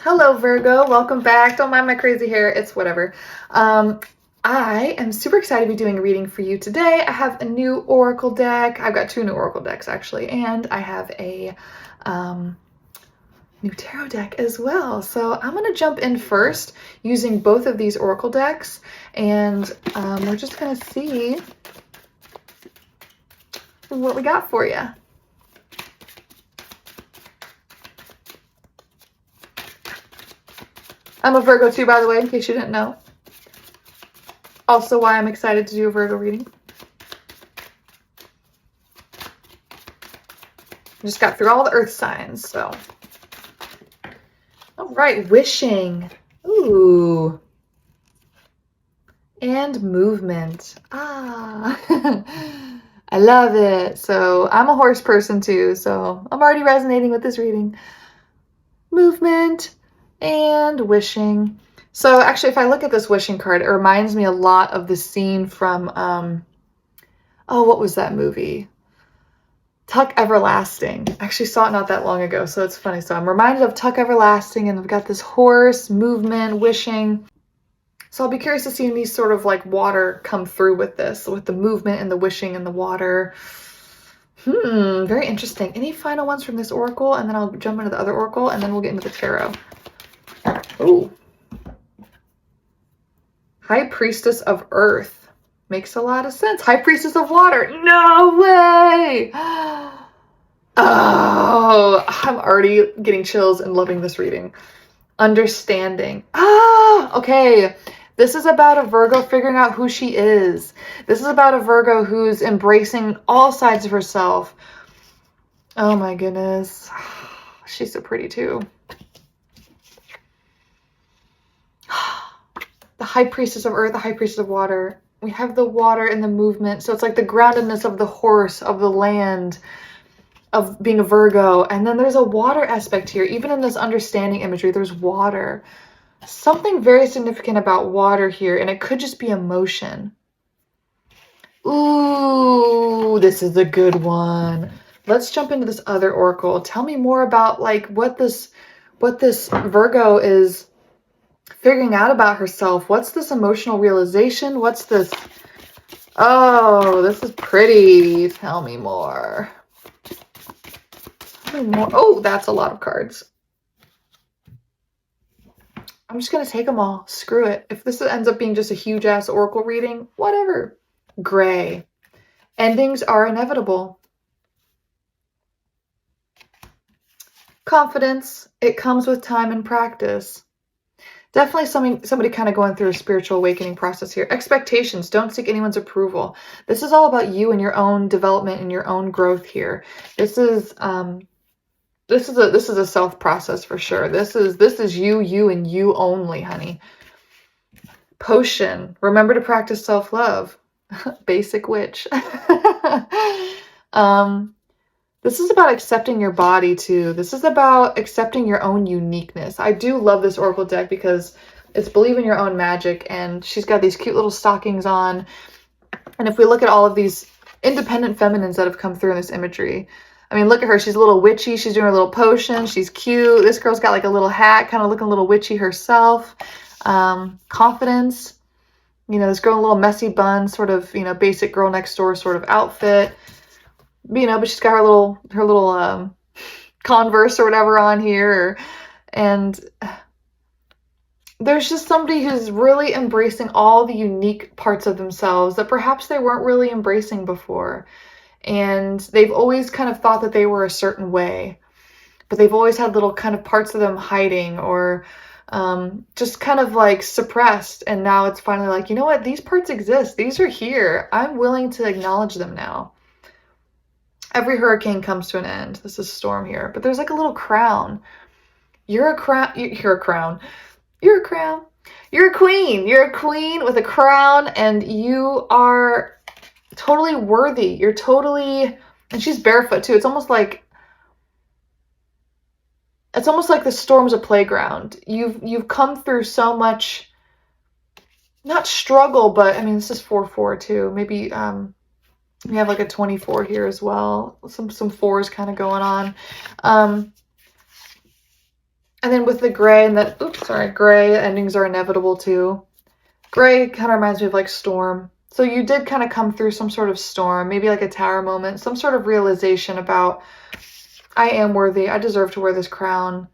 Hello, Virgo. Welcome back. Don't mind my crazy hair. It's whatever. I am super excited to be doing a reading for you today. I have a new oracle deck. I've got two new oracle decks, actually, and I have a new tarot deck as well. So I'm going to jump in first using both of these oracle decks, and we're just going to see what we got for you. I'm a Virgo too, by the way, in case you didn't know. Also why I'm excited to do a Virgo reading. I just got through all the earth signs, so. All right, wishing. Ooh. And movement. Ah. I love it. So I'm a horse person too, so I'm already resonating with this reading. Movement and wishing. So actually, if I look at this wishing card, it reminds me a lot of the scene from, oh, what was that movie? Tuck Everlasting. I actually saw it not that long ago, so it's funny. So I'm reminded of Tuck Everlasting, and I've got this horse, movement, wishing. So I'll be curious to see any sort of like water come through with this, with the movement and the wishing and the water. Very interesting. Any final ones from this oracle, and then I'll jump into the other oracle, and then we'll get into the tarot. Oh. High Priestess of Earth. Makes a lot of sense. High Priestess of Water. No way! Oh, I'm already getting chills and loving this reading. Understanding. Ah, okay. This is about a Virgo figuring out who she is. This is about a Virgo who's embracing all sides of herself. Oh my goodness. She's so pretty too. The High Priestess of Earth, the High Priestess of Water. We have the water and the movement. So it's like the groundedness of the horse, of the land, of being a Virgo. And then there's a water aspect here. Even in this understanding imagery, there's water. Something very significant about water here. And it could just be emotion. Ooh, this is a good one. Let's jump into this other oracle. Tell me more about like what this Virgo is figuring out about herself. What's this emotional realization? What's this? Oh, this is pretty. Tell me more. Tell me more. Oh, that's a lot of cards. I'm just going to take them all. Screw it. If this ends up being just a huge ass oracle reading, whatever. Gray. Endings are inevitable. Confidence. It comes with time and practice. Definitely somebody kind of going through a spiritual awakening process here. Expectations. Don't seek anyone's approval. This is all about you and your own development and your own growth here. This is a self process for sure. This is you and you only, honey. Potion. Remember to practice self-love. Basic witch. This is about accepting your body too. This is about accepting your own uniqueness. I do love this oracle deck because it's believe in your own magic, and she's got these cute little stockings on. And if we look at all of these independent feminines that have come through in this imagery, I mean, look at her. She's a little witchy. She's doing her little potion. She's cute. This girl's got like a little hat, kind of looking a little witchy herself. Confidence. You know, this girl in a little messy bun, sort of, you know, basic girl next door sort of outfit. You know, but she's got her little Converse or whatever on here, and there's just somebody who's really embracing all the unique parts of themselves that perhaps they weren't really embracing before, and they've always kind of thought that they were a certain way, but they've always had little kind of parts of them hiding or just kind of like suppressed, and now it's finally like, you know what, these parts exist, these are here, I'm willing to acknowledge them now. Every hurricane comes to an end. This is storm here. But there's like a little crown. You're a crown. You're a crown. You're a crown. You're a queen. You're a queen with a crown, and you are totally worthy. You're totally... And she's barefoot too. It's almost like the storm's a playground. You've come through so much, not struggle, but I mean, this is 4-4 too. Maybe... we have like a 24 here as well. Some fours kind of going on. And then with the gray and that, oops, sorry, gray endings are inevitable too. Gray kind of reminds me of like storm. So you did kind of come through some sort of storm, maybe like a tower moment, some sort of realization about, I am worthy, I deserve to wear this crown.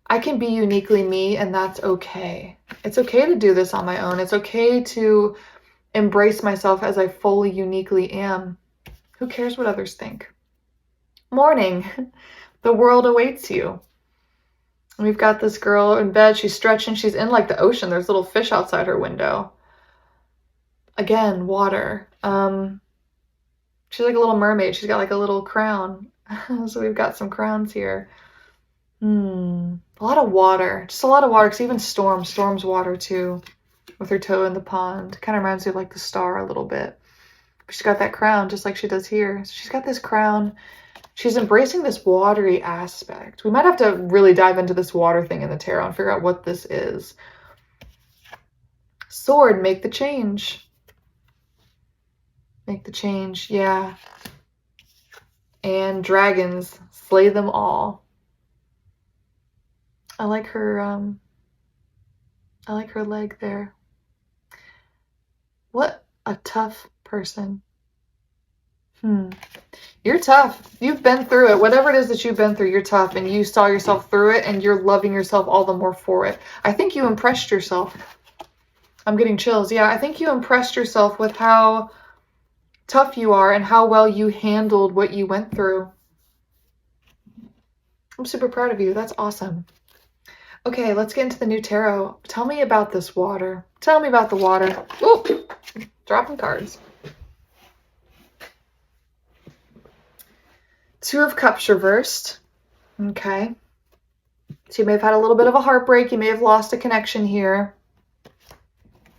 I can be uniquely me, and that's okay. It's okay to do this on my own. It's okay to embrace myself as I fully uniquely am. Who cares what others think? Morning. The world awaits you. We've got this girl in bed. She's stretching. She's in like the ocean. There's little fish outside her window. Again, water. She's like a little mermaid. She's got like a little crown. So we've got some crowns here. A lot of water. Just a lot of water. Because even Storm's water too. With her toe in the pond. Kind of reminds me of like the star a little bit. But she's got that crown just like she does here. So she's got this crown. She's embracing this watery aspect. We might have to really dive into this water thing in the tarot and figure out what this is. Sword, make the change. Make the change, yeah. And dragons, slay them all. I like her leg there. What a tough person. You're tough. You've been through it. Whatever it is that you've been through, you're tough, and you saw yourself through it, and you're loving yourself all the more for it. I think you impressed yourself. I'm getting chills. Yeah, I think you impressed yourself with how tough you are and how well you handled what you went through. I'm super proud of you. That's awesome. Okay, let's get into the new tarot. Tell me about this water. Tell me about the water. Ooh, dropping cards. Two of Cups reversed. Okay. So you may have had a little bit of a heartbreak. You may have lost a connection here.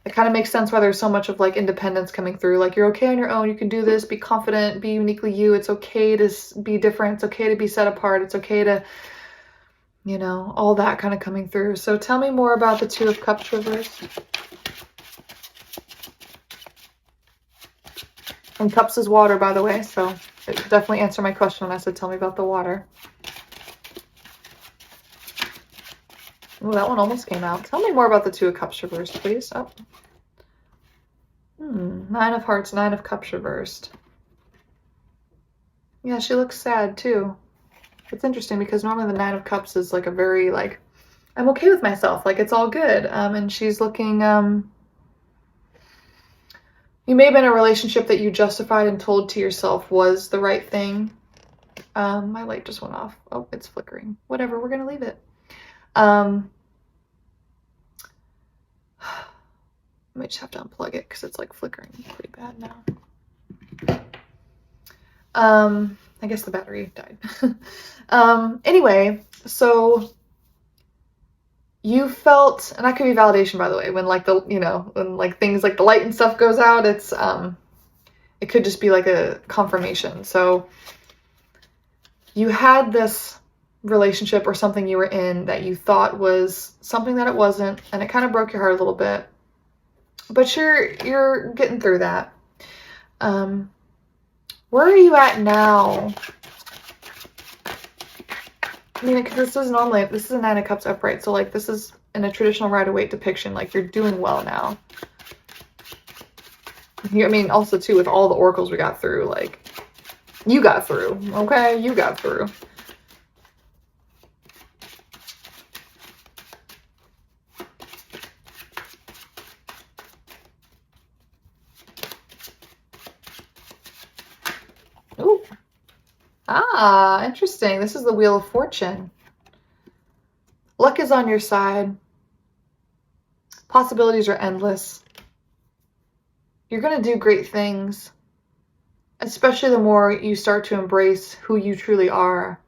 It kind of makes sense why there's so much of like independence coming through. Like you're okay on your own. You can do this. Be confident. Be uniquely you. It's okay to be different. It's okay to be set apart. It's okay to, you know, all that kind of coming through. So tell me more about the Two of Cups reversed. And cups is water, by the way, so it definitely answered my question when I said, tell me about the water. Oh, that one almost came out. Tell me more about the Two of Cups reversed, please. Oh. Nine of Hearts, Nine of Cups reversed. Yeah, she looks sad, too. It's interesting because normally the Nine of Cups is like a very, like, I'm okay with myself. Like, it's all good. And she's looking, you may have been in a relationship that you justified and told to yourself was the right thing. My light just went off. Oh, it's flickering. Whatever, we're going to leave it. I might just have to unplug it because it's like flickering pretty bad now. I guess the battery died. Anyway, so you felt, and that could be validation, by the way, when like the, you know, when like things like the light and stuff goes out, it's, it could just be like a confirmation. So you had this relationship or something you were in that you thought was something that it wasn't, and it kind of broke your heart a little bit, but you're getting through that. Where are you at now? I mean, because this is normally, this is a Nine of Cups upright, so like this is in a traditional Rider-Waite depiction, like you're doing well now. I mean, also too, with all the oracles we got through, like, you got through, okay? You got through. Ooh. Ah, interesting. This is the Wheel of Fortune. Luck is on your side. Possibilities are endless. You're going to do great things, especially the more you start to embrace who you truly are.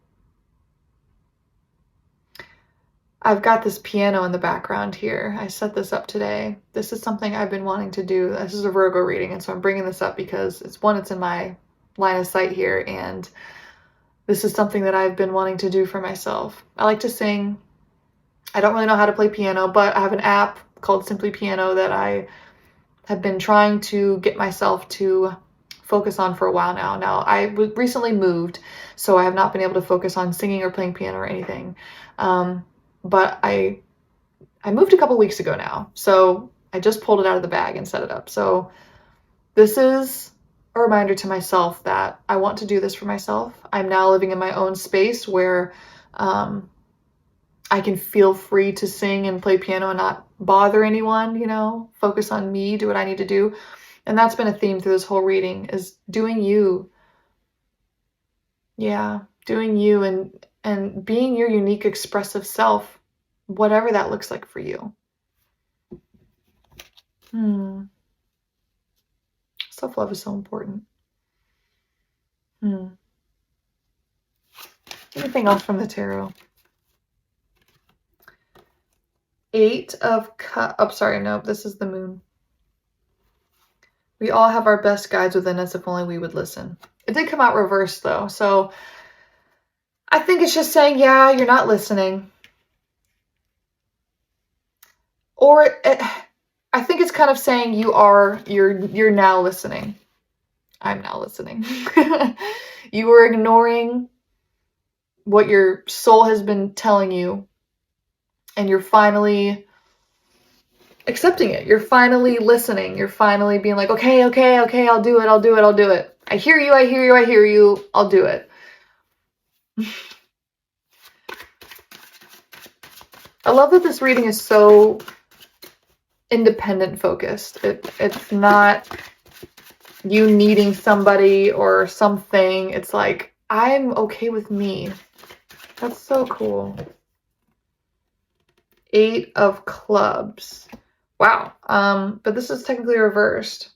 I've got this piano in the background here. I set this up today. This is something I've been wanting to do. This is a Virgo reading, and so I'm bringing this up because it's in my line of sight here, and this is something that I've been wanting to do for myself. I like to sing. I don't really know how to play piano, but I have an app called Simply Piano that I have been trying to get myself to focus on for a while now. Now, I recently moved, so I have not been able to focus on singing or playing piano or anything. but I moved a couple weeks ago now, so I just pulled it out of the bag and set it up. So this is a reminder to myself that I want to do this for myself. I'm now living in my own space where I can feel free to sing and play piano and not bother anyone, you know, focus on me, do what I need to do. And that's been a theme through this whole reading, is doing you. Yeah, doing you and being your unique expressive self, whatever that looks like for you. Self-love is so important. Anything else from the tarot? 8 of Cups. Oh, sorry, no, this is the Moon. We all have our best guides within us if only we would listen. It did come out reversed though, so I think it's just saying, yeah, you're not listening. Or I think it's kind of saying you're now listening. I'm now listening. You were ignoring what your soul has been telling you, and you're finally accepting it. You're finally listening. You're finally being like, okay, I'll do it. I hear you, I'll do it. I love that this reading is so independent focused. It's not you needing somebody or something. It's like, I'm okay with me. That's so cool. 8 of Clubs. Wow. But this is technically reversed.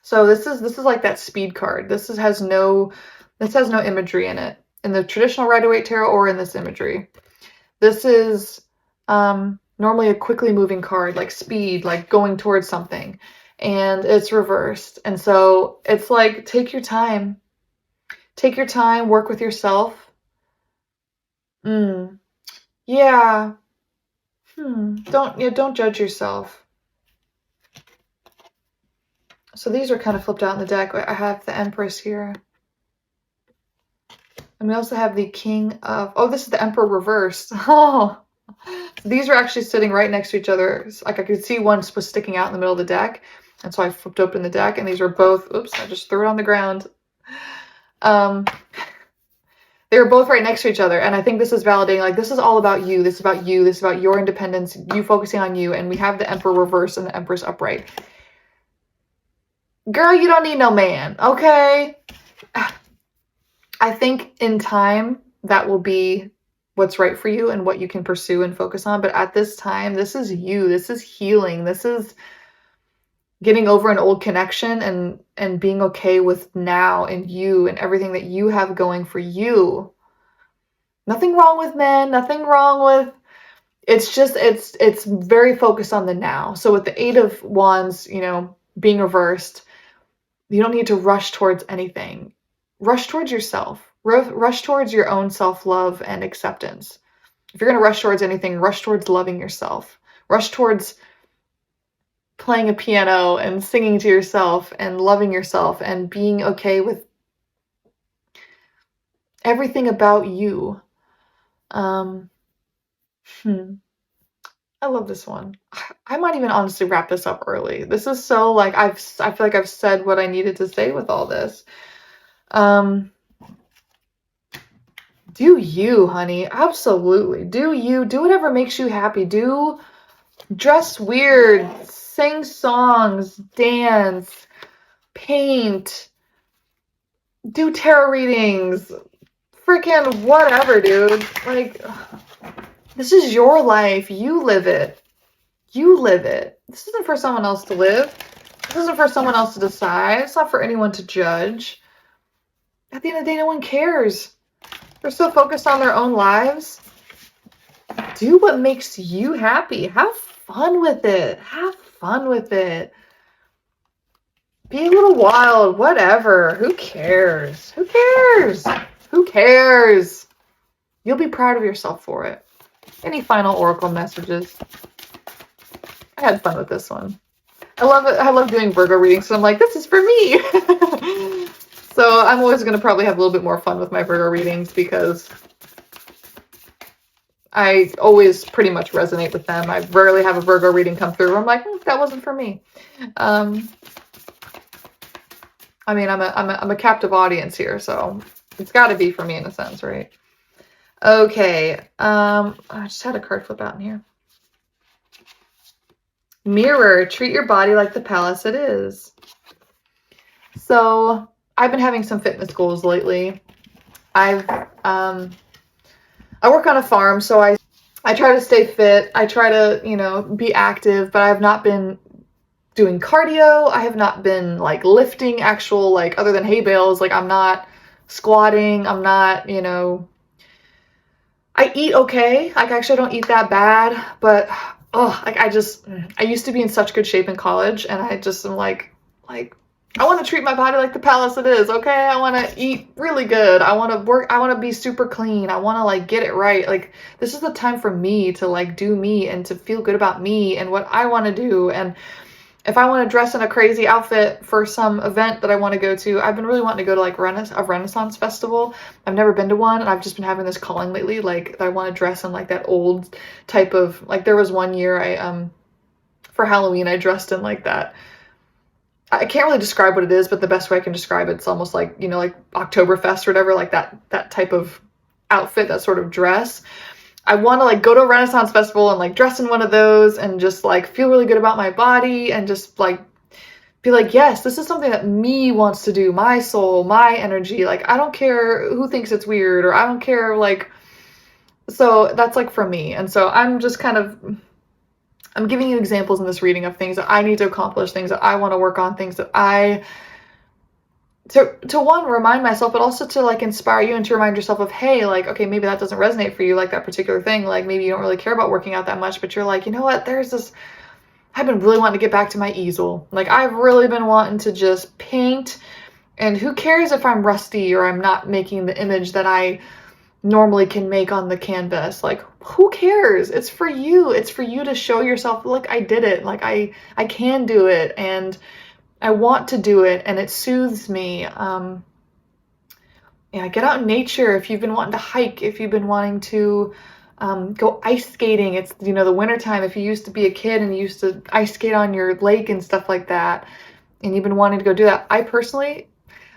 So this is like that speed card. This has no imagery in it, in the traditional Rider-Waite tarot or in this imagery. This is normally a quickly moving card, like speed, like going towards something, and it's reversed. And so it's like, take your time, work with yourself. Yeah. Don't judge yourself. So these are kind of flipped out in the deck. I have the Empress here. And we also have the King of... Oh, this is the Emperor reversed. Oh. These are actually sitting right next to each other. Like, I could see one was sticking out in the middle of the deck. And so I flipped open the deck, and these are both... Oops, I just threw it on the ground. They were both right next to each other. And I think this is validating, like, this is all about you. This is about you. This is about your independence, you focusing on you. And we have the Emperor reversed and the Empress upright. Girl, you don't need no man, okay? I think in time, that will be what's right for you and what you can pursue and focus on. But at this time, this is you. This is healing. This is getting over an old connection and being okay with now and you and everything that you have going for you. Nothing wrong with men. Nothing wrong with... It's just, it's very focused on the now. So with the 8 of Wands, you know, being reversed, you don't need to rush towards anything. Rush towards yourself. Rush towards your own self-love and acceptance. If you're going to rush towards anything, rush towards loving yourself. Rush towards playing a piano and singing to yourself and loving yourself and being okay with everything about you. I love this one. I might even honestly wrap this up early. This is so, like, I feel like I've said what I needed to say with all this. Do you, honey. Absolutely. Do you. Do whatever makes you happy. Dress weird. Sing songs. Dance. Paint. Do tarot readings. Freaking whatever, dude. Like, this is your life. You live it. You live it. This isn't for someone else to live. This isn't for someone else to decide. It's not for anyone to judge. At the end of the day, no one cares. They're so focused on their own lives. Do what makes you happy. Have fun with it. Have fun with it. Be a little wild. Whatever. Who cares? Who cares? Who cares? You'll be proud of yourself for it. Any final oracle messages? I had fun with this one. I love it. I love doing Virgo readings, so I'm like, this is for me. So I'm always going to probably have a little bit more fun with my Virgo readings because I always pretty much resonate with them. I rarely have a Virgo reading come through where I'm like, that wasn't for me. I mean, I'm a captive audience here, so it's got to be for me in a sense, right? Okay. I just had a card flip out in here. Mirror, treat your body like the palace it is. So I've been having some fitness goals lately. I work on a farm, so I try to stay fit. I try to, you know, be active, but I have not been doing cardio. I have not been like lifting actual, like other than hay bales. Like I'm not squatting. I'm not, you know, I eat okay. Like actually I don't eat that bad, but like I used to be in such good shape in college, and I just am like I want to treat my body like the palace it is, okay? I want to eat really good. I want to work. I want to be super clean. I want to like get it right. Like this is the time for me to like do me and to feel good about me and what I want to do. And if I want to dress in a crazy outfit for some event that I want to go to, I've been really wanting to go to like a Renaissance festival. I've never been to one, and I've just been having this calling lately. Like I want to dress in like that old type of, like there was one year for Halloween, I dressed in like that. I can't really describe what it is, but the best way I can describe it's almost like, you know, like Oktoberfest or whatever, like that type of outfit, that sort of dress. I want to like go to a Renaissance festival and like dress in one of those and just like feel really good about my body and just like be like, yes, this is something that me wants to do, my soul, my energy. Like I don't care who thinks it's weird, or I don't care, like, so that's like for me. And so I'm just kind of, I'm giving you examples in this reading of things that I need to accomplish, things that I want to work on, things that to one, remind myself, but also to like inspire you and to remind yourself of, hey, like, okay, maybe that doesn't resonate for you, like that particular thing. Like maybe you don't really care about working out that much, but you're like, you know what, there's this, I've been really wanting to get back to my easel. Like I've really been wanting to just paint, and who cares if I'm rusty or I'm not making the image that I normally can make on the canvas. Like who cares? It's for you. It's for you to show yourself, look, I did it. Like I can do it, and I want to do it, and it soothes me. Yeah, get out in nature. If you've been wanting to hike, if you've been wanting to go ice skating, it's, you know, the wintertime. If you used to be a kid and you used to ice skate on your lake and stuff like that, and you've been wanting to go do that.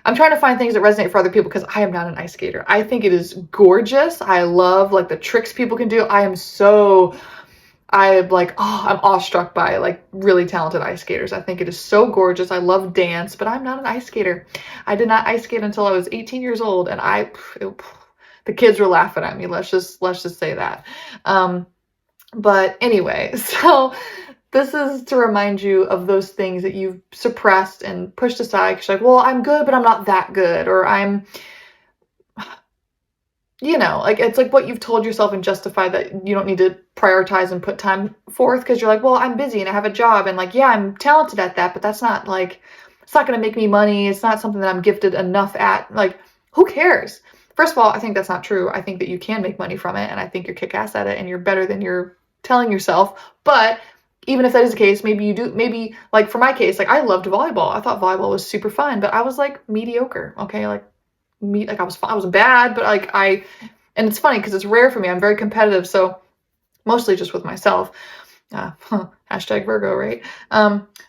I'm trying to find things that resonate for other people because I am not an ice skater. I think it is gorgeous. I love like the tricks people can do. I'm like, oh, I'm awestruck by like really talented ice skaters. I think it is so gorgeous. I love dance, but I'm not an ice skater. I did not ice skate until I was 18 years old, and the kids were laughing at me. Let's just say that. But anyway, so this is to remind you of those things that you've suppressed and pushed aside. Because you're like, well, I'm good, but I'm not that good. Or I'm, you know, like it's like what you've told yourself and justify that you don't need to prioritize and put time forth because you're like, well, I'm busy and I have a job. And like, yeah, I'm talented at that, but that's not like, it's not going to make me money. It's not something that I'm gifted enough at. Like, who cares? First of all, I think that's not true. I think that you can make money from it, and I think you're kick-ass at it, and you're better than you're telling yourself. But even if that is the case, maybe you do, maybe like for my case, like I loved volleyball. I thought volleyball was super fun, but I was like mediocre. Okay. Like I wasn't bad, but like and it's funny because it's rare for me. I'm very competitive. So mostly just with myself, hashtag Virgo, right?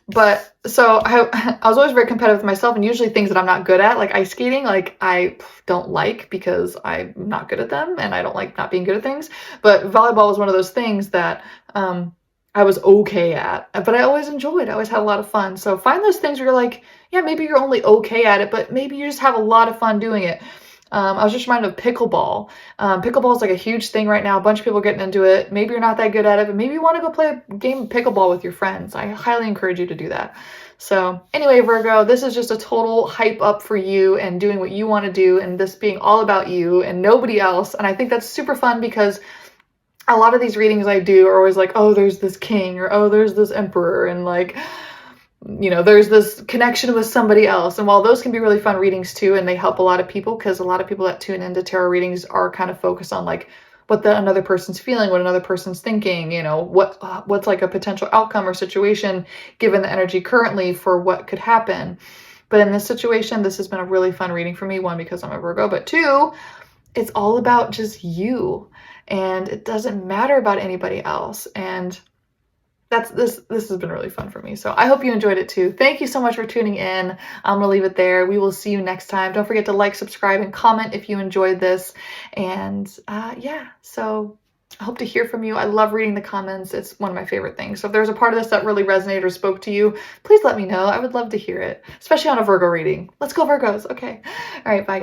But so I was always very competitive with myself, and usually things that I'm not good at, like ice skating, like I don't like because I'm not good at them, and I don't like not being good at things. But volleyball was one of those things that, I was okay at, but I always enjoyed. I always had a lot of fun. So find those things where you're like, yeah, maybe you're only okay at it, but maybe you just have a lot of fun doing it. I was just reminded of pickleball. Pickleball is like a huge thing right now. A bunch of people getting into it. Maybe you're not that good at it, but maybe you want to go play a game of pickleball with your friends. I highly encourage you to do that. So anyway, Virgo, this is just a total hype up for you and doing what you want to do, and this being all about you and nobody else. And I think that's super fun because a lot of these readings I do are always like, oh, there's this king, or oh, there's this emperor, and like, you know, there's this connection with somebody else. And while those can be really fun readings too, and they help a lot of people, because a lot of people that tune into tarot readings are kind of focused on like what another person's feeling, what another person's thinking, you know, what's like a potential outcome or situation given the energy currently for what could happen. But in this situation, this has been a really fun reading for me. One, because I'm a Virgo, but two, it's all about just you. and it doesn't matter about anybody else. And this has been really fun for me. So I hope you enjoyed it too. Thank you so much for tuning in. I'm gonna leave it there. We will see you next time. Don't forget to like, subscribe, and comment if you enjoyed this. And yeah, so I hope to hear from you. I love reading the comments. It's one of my favorite things. So if there's a part of this that really resonated or spoke to you, please let me know. I would love to hear it, especially on a Virgo reading. Let's go Virgos. Okay. All right. Bye, guys.